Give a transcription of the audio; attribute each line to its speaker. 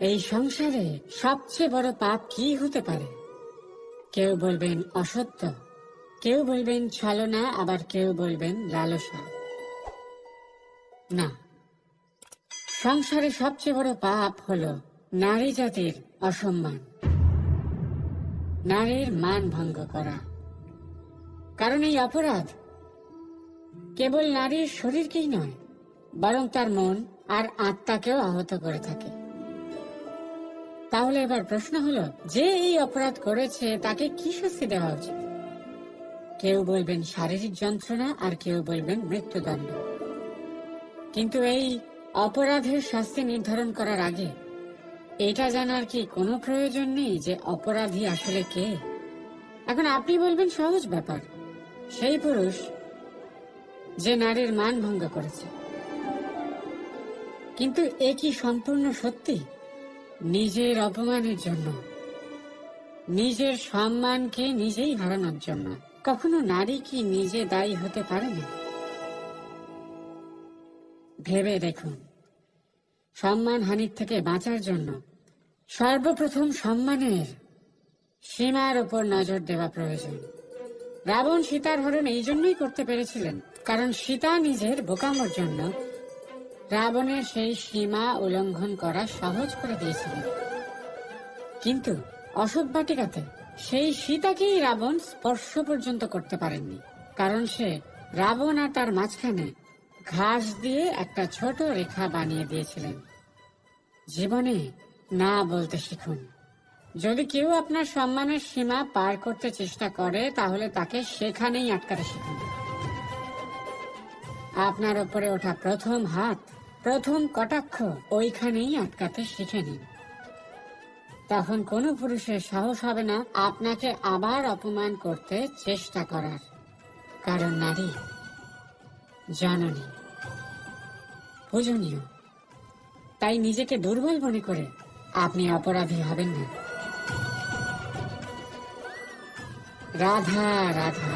Speaker 1: এই সংসারে সবচেয়ে বড় পাপ কি হতে পারে? কেউ বলবেন অসত্য, কেউ বলবেন ছলনা, আবার কেউ বলবেন লালসা। না, সংসারে সবচেয়ে বড় পাপ হলো নারী জাতির অসম্মান, নারীর মান ভঙ্গ করা। কারণ এই অপরাধ কেবল নারীর শরীরকেই নয়, বরং তার মন আর আত্মাকেও আহত করে থাকে। তাহলে এবার প্রশ্ন হলো, যে এই অপরাধ করেছে তাকে কি শাস্তি দেওয়া উচিত? কেউ বলবেন শারীরিক যন্ত্রণা, আর কেউ বলবেন মৃত্যুদণ্ড। কিন্তু এই অপরাধের শাস্তি নির্ধারণ করার আগে এটা জানার কি কোনো প্রয়োজন নেই যে অপরাধী আসলে কে? এখন আপনি বলবেন সহজ ব্যাপার, সেই পুরুষ যে নারীর মান ভঙ্গ করেছে। কিন্তু এ কি সম্পূর্ণ সত্যি? নিজের অপমানের জন্য, নিজের সম্মানকে নিজেই হারানোর জন্য কখনো নারী কি নিজে দায়ী হতে পারে না? ভেবে দেখুন, সম্মানহানির থেকে বাঁচার জন্য সর্বপ্রথম সম্মানের সীমার উপর নজর দেওয়া প্রয়োজন। রাবণ সীতার হরণ এই জন্যই করতে পেরেছিলেন, কারণ সীতা নিজের বোকামোর জন্য রাবণের সেই সীমা উল্লঙ্ঘন করা সহজ করে দিয়েছিলেন। কিন্তু অশোক বাটিকাতে সেই সীতাকেই রাবণ স্পর্শ পর্যন্ত করতে পারেননি, কারণ সে রাবণ আর তার মাঝখানে ঘাস দিয়ে একটা ছোট রেখা বানিয়ে দিয়েছিলেন। জীবনে না বলতে শিখুন। যদি কেউ আপনার সম্মানের সীমা পার করতে চেষ্টা করে, তাহলে তাকে সেখানেই আটকাতে শিখুন। আপনার ওপরে ওঠা প্রথম হাত, প্রথম কটাক্ষ ওইখানেই আটকাতে শিখে নিন। তখন কোনো পুরুষের সাহস হবে না আপনাকে আবার অপমান করতে চেষ্টা করার, কারণ নারী জননী, পূজনীয়। তাই নিজেকে দুর্বল মনে করে আপনি অপরাধী হবেন না। রাধা রাধা।